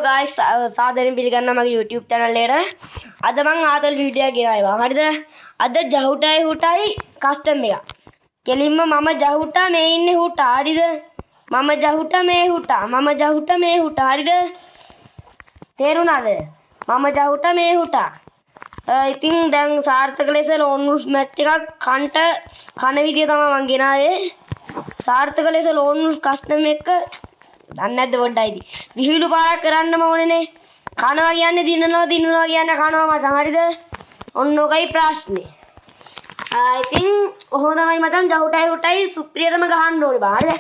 guys, සාදරයෙන් පිළිගන්නවා මගේ YouTube channel එකට. අද මම ආතල් වීඩියෝ එකක් ගෙනාවා. හරිද? අද ජහුටයි හුටයි කස්ටම් එකක්. කෙලින්ම මම ජහුටා මේ ඉන්නේ හුටා. හරිද? මම ජහුටා මේ හුටා. මම ජහුටා මේ හුටා. හරිද? තේරුණාද? මම ජහුටා මේ හුටා. ඉතින් දැන් සාර්ථක ලෙස ලෝන් වුල්ෆ් මැච් එකක් කන විදිය තමයි මම ගෙනාවේ. සාර්ථක ලෙස ලෝන් වුල්ෆ් කස්ටම් එක දන්නේ නැද්ද පොඩ්ඩයිද? විහිළු පාරක් කරන්නම ඕනේනේ. කනවා කියන්නේ දිනනවා කියන්නේ කනවා මචං. හරිද? ඔන්න ඔකයි ප්‍රශ්නේ. ඉතින් කොහොමද තමයි මචං ජහුටයි හුටයි සුප්‍රියටම ගහන්න ඕනේ බා. හරිද?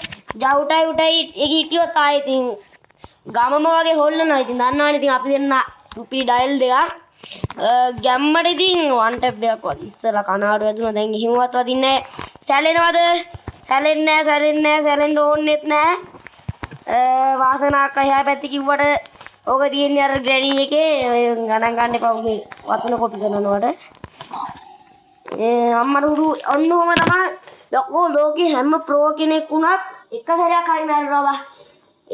ජහුටයි හුටයි එක හිටියොත් ආයේ ඉතින් ගමම වගේ හොල්ලනවා. ඉතින් දන්නවනේ ඉතින් අපි දෙන්න සුප්‍රි ඩයල් දෙකක්. ගැම්මට ඉතින් වන් ටැප් එකක් වගේ ඉස්සලා කනාඩු වැදුනා. දැන් එහෙමවත් වදින්නේ නැහැ. සැලෙනවද? සැලෙන්නේ නැහැ. සැලෙන්න ඕනෙත් නැහැ. වාසනාවක් අයියා පැත්ත කිව්වට ඕක තියෙන්නේ අර ග්‍රැනි එකේ ගණන් ගන්න එපා මේ වතුන කොපි කරනවට. අම්මට උරු ඔන්න ඔහම තමයි ලොකෝ ලෝකේ හැම ප්‍රෝ කෙනෙක් වුණත් එක සැරයක් හරි මැරෙනවා බා.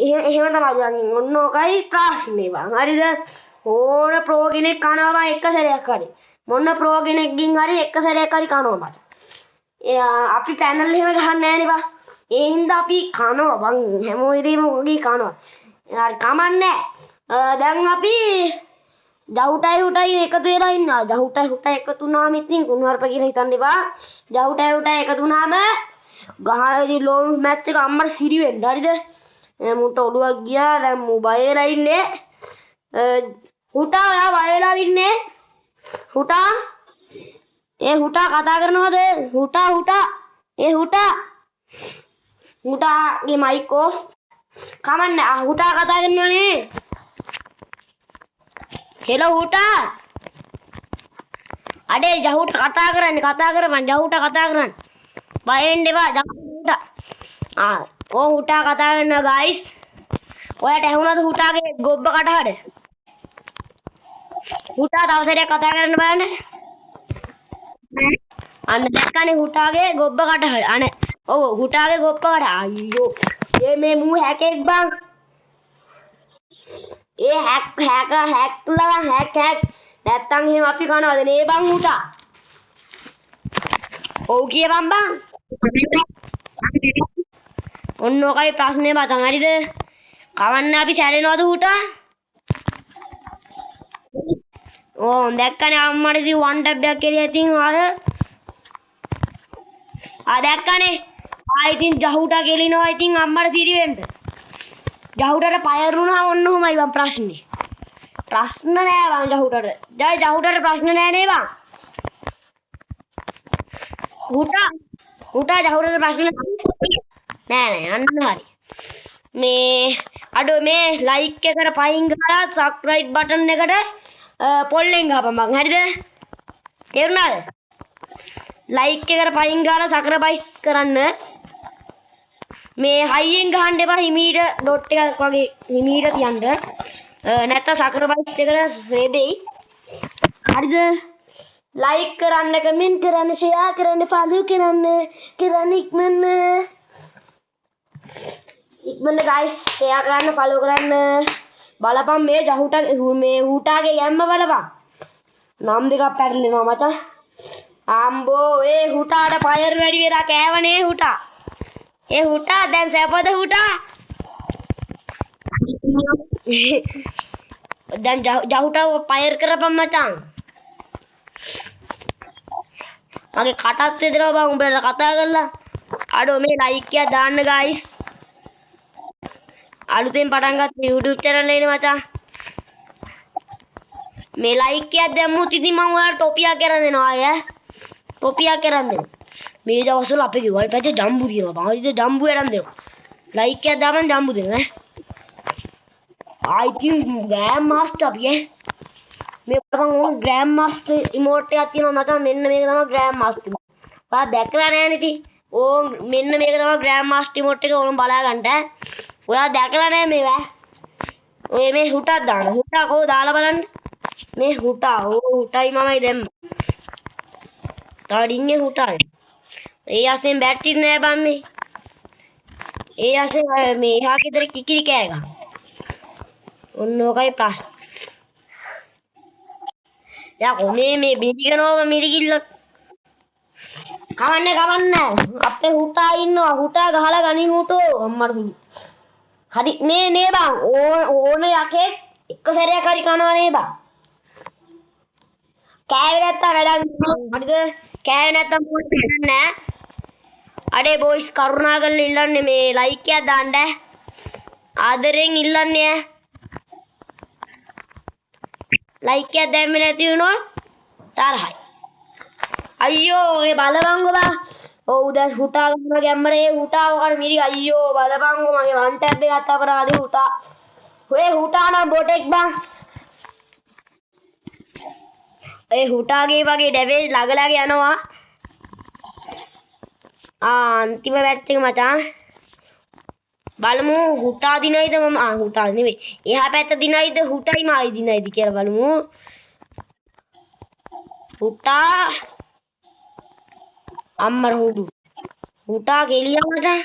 එහෙම තමයි ඔන්න ඔකයි ප්‍රශ්නේ බං. හරිද? ඕන ප්‍රෝ කෙනෙක් කනවා බා එක සැරයක් හරි. මොන ප්‍රෝ කෙනෙක්ගෙන් හරි එක සැරයක් හරි කනවා මට. අපි channel එහෙම ගහන්නේ නැහනේ බා. ඒ හින්දා අපි කනවා බං හැමෝ ඉරීම ඔගේ කනවා. හරි කමන්නේ. දැන් අපි ජහුටයි හුටයි එකතු වෙලා ඉන්නවා. ජහුටයි හුටයි එකතු වුණාම ඉතින් කුණුවarpa කියලා හිතන්න එපා. ජහුටයි හුටයි එකතු වුණාම ගහනදී ලෝන් මැච් එක අම්මට සිරි වෙන්න. හරිද? මුන්ට ඔළුවක් ගියා. දැන් මු බය වෙලා ඉන්නේ. හුටා ඔයා බය වෙලා ඉන්නේ. හුටා හුටා කතා කරනවද? හුටා හුටාගේ මයික් ඔෆ්. කමන්නේ. හුටා කතා කරනවනේ. හෙලෝ හුටා. අඩේ ජහුට කතා කරපන් ජහුට කතා කරන්න. බය වෙන්න එපා ජහුට. හුටා කතා කරනවා guys. ඔයාට ඇහුණාද හුටාගේ ගොබ්බ කටහඬ? හුටා තව සැරයක් කතා කරන්න බලන්න. අන්න දැක්කනේ හුටාගේ ගොබ්බ කටහඬ. අනේ ඔව් හුටාගේ ගොබ්බ කටහඬ. අයියෝ මේ මූ හැකෙක් බං. හැක් නැත්තම් එහෙම අපි කනවද නේ බං හුටා? ඔව් කියපන් බං. ඔන්න ඔකයි ප්‍රශ්නේ මචං. හරිද? කවන්න අපි සැලෙනවද හුටා? ඕ දැක්කනේ අම්මට ඉතින් වන් ටැප් එකක් කෙරියා ඉතින් දැක්කනේ. ඉතින් ජහුටා කෙලිනවා ඉතින් අම්මට සිරි වෙන්න. ජහුටට පයර් වුණා ඔන්න ඔහමයි බං ප්‍රශ්නේ. ප්‍රශ්න නෑ බං ජහුටට. ජහුටට ප්‍රශ්න නෑ නේ බං. හුටා ජහුටට ප්‍රශ්න නෑ අන්න හරි. මේ ලයික් එකට පයින් ගහලා සබ්ස්ක්‍රයිබ් බටන් එකට පොල්ලෙන් ගහපන් බං. හරිද? තේරුණාද? ලයික් එකට පයින් ගහලා සබ්ස්ක්‍රයිබ් කරන්න. මේ හයියෙන් ගහන්න එපා. හිමීට ඩොට් එකක් වගේ හිමීට තියන්න. නැත්නම් සබ්ස්ක්‍රයිබ් එකට වේදෙයි. හරිද? ලයික් කරන්න, කමෙන්ට් කරන්න, ෂෙයා කරන්න, ෆලෝ කරන්න ඉක්මනට guys ෂෙයා කරන්න, ෆලෝ කරන්න. බලපන් මේ හුටාගේ යම්ම බලපන්. නම් දෙකක් පැටලෙනවා මචං. අම්බෝ හුටාට පයර් වැඩි වෙලා කෑවනේ හුටා. හුටා දැන් සැපද හුටා? දැන් ජහුටව පයර් කරපන් මචං. මගේ කටත් දෙදලා බං උඹලා කතා කරලා. අඩෝ මේ ලයික් එකක් දාන්න guys. අලුතෙන් පටන් ගත්ත YouTube channel එකනේ මචං. මේ ලයික් එකක් දැම්මුත් ඉතින් මම ඔයාලට ටොපියක් කරන් දෙනවා අය. ටොපියක් කරන් දෙනවා. මේ දවස්වල අපේ ගෙවල් පැත්තේ ජම්බු දිනවා බං. හරිද? ජම්බු කරන් දෙනවා. ලයික් එකක් දාපන් ජම්බු දෙනවා ඈ. ඉතින් ග්‍රෑන්ඩ් මාස්ටර් අපි මේ බලපන් ඕන ග්‍රෑන්ඩ් මාස්ටර් ඉමෝට් එකක් තියෙනවා මචං. මෙන්න මේක තමයි ග්‍රෑන්ඩ් මාස්ටර්. ඔයා දැකලා නැහැ නේ ඉතින්. මෙන්න මේක තමයි ග්‍රෑන්ඩ් මාස්ටර් ඉමෝට් එක. ඕන බලා ගන්න. ඔයා දැකලා නැහැ මේවා. ඔය මේ හුටක් දාන්න. හුටා කොහොම දාලා බලන්න. මේ හුටා හුටයි මමයි දැම්ම. තාඩින්නේ හුටා. ඒ අසෙන් බැටරි නෑ බන් මේ. ඒ අසෙන් මේ එහා ගෙදර කිකිලි කෑ ගහනවා. ඔන්න ඔකයි ප්‍රශ්න. යකෝ මේ බිරිගනෝම මිරිගිල්ල කවන්නේ අපේ හුටා ඉන්නවා හුටා ගහලා ගනින් හුටෝ අම්මට හුඩු හරි නේ බං ඕන යකෙක් එක සැරයක් හරි කනවා නේ බං කෑවේ නැත්තම් වැඩක් හරිද කෑවේ නැත්තම් මොකද කරන්නේ අඩේ බොයිස් කරුණා කරලා ඉල්ලන්නේ මේ ලයික් එකක් දාන්න ආදරෙන් ඉල්ලන්නේ ලයික් එකක් දැම්මේ නැති වුණොත් තරහයි අයියෝ ඒ බලපංගෝ බා ඔව් දැන් හුටා ගන්න ගැම්මර ඒ හුටා ඔකට මිරි අයියෝ බලපංගෝ මගේ වන් ටැබ් එක ගත්ත අපරාධේ හුටා ඔය හුටා නම් බොටෙක් බං ඒ හුටාගේ වගේ ඩැවේජ් ළඟලගේ යනවා අන්තිම පැච් එක මචං බලමු හුටා දිනයිද මම හුටා නෙවෙයි එහා පැත්ත දිනයිද හුටයි මායි දිනයිද කියලා බලමු හුටා අම්මර හුඩු හුටා ගෙලියා මචං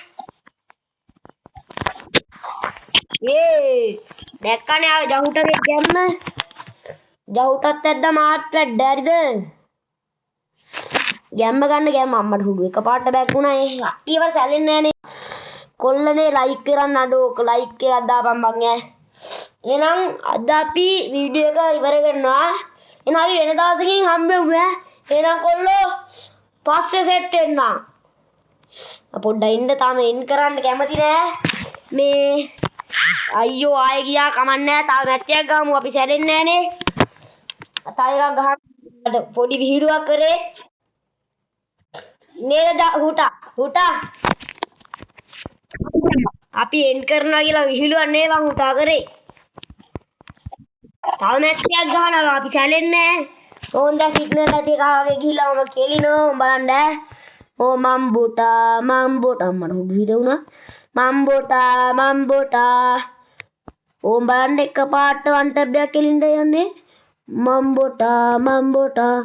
දැක්කනේ ආ ජහුටගේ ගැම්ම ජහුටත් ඇද්ද මාත් වැඩ හරිද ගැම්ම ගන්න ගැම්ම අම්මට හුඩු එකපාරට බැක් වුණා ඒ අට්ටියව සැලෙන්නේ නැහනේ කොල්ලනේ ලයික් කරන්න අඩෝ ලයික් එකක් දාපන් බං ඈ එහෙනම් අද අපි වීඩියෝ එක ඉවර කරනවා එහෙනම් අපි වෙන දවසකින් හම්බෙමු ඈ එහෙනම් කොල්ලෝ පස්සේ සෙට් වෙන්න පොඩ්ඩක් ඉන්න තාම එන් කරන්න කැමති නෑ මේ අයියෝ ආයෙ ගියා කමන්නේ නෑ තාම මැච් එකක් ගහමු අපි සැලෙන්නේ නෑනේ තව එකක් ගහන්න පොඩි විහිළුවක් කරේ නේද හුටා අපි එන් කරනවා කියලා විහිළුවක් නේ මං හුටා කරේ තව මැච් එකක් ගහනවා අපි සැලෙන්නේ නෑ ඕන් දැන් සිග්නල් නැති කාගේ ගිහිල්ලා මම කෙලිනෝ බලන්න ඕ මම්බෝටා අම්මට හුඩු හිතුණා මම්බෝටා ඕම් බලන්න එකපාරට වන් ටැබ් එකක් කෙලින්න යන්නේ මම්බෝටා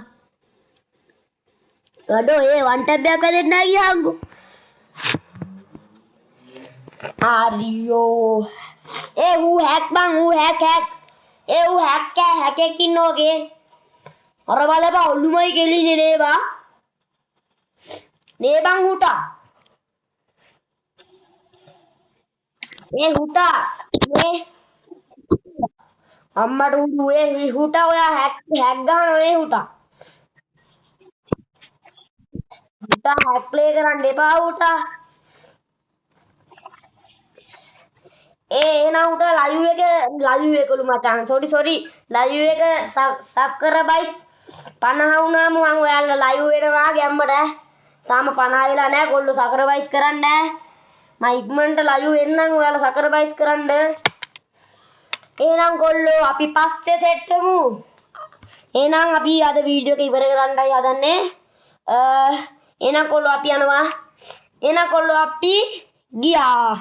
අඩෝ ඒ වන් ටැබ් එකක් වැදෙන්න ගියාම්කෝ ආරියෝ ඒ ඌ හැක් බං ඌ හැක් ඒ ඌ හැකෙක් ඉන්නෝගේ අර බලපන් ඔළුමයි කෙලින්නේ නේබා නේ බං හුටා ඒ හුටා නේ අම්මට හුඩු ඒ හුටා ඔයා හැක් ගහනවා නේ හුටා හැක් ප්ලේ කරන්න එපා හුටා එහෙනම් හුටා ලයිව් එකලු මචං සෝරි ලයිව් එක සබ් කර බයිස් 50 වුණාම මම ඔයාලා ලයිව් වෙනවා ගැම්මට තාම 50 වෙලා නැහැ කොල්ලෝ සබ්ස්ක්‍රයිබ් කරන්න මම ඉක්මනට ලයිව් එන්නම් ඔයාලා සබ්ස්ක්‍රයිබ් කරන්න එහෙනම් කොල්ලෝ අපි පස්සේ සෙට් වෙමු එහෙනම් අපි අද වීඩියෝ එක ඉවර කරන්නයි හදන්නේ එහෙනම් කොල්ලෝ අපි යනවා එහෙනම් කොල්ලෝ අපි ගියා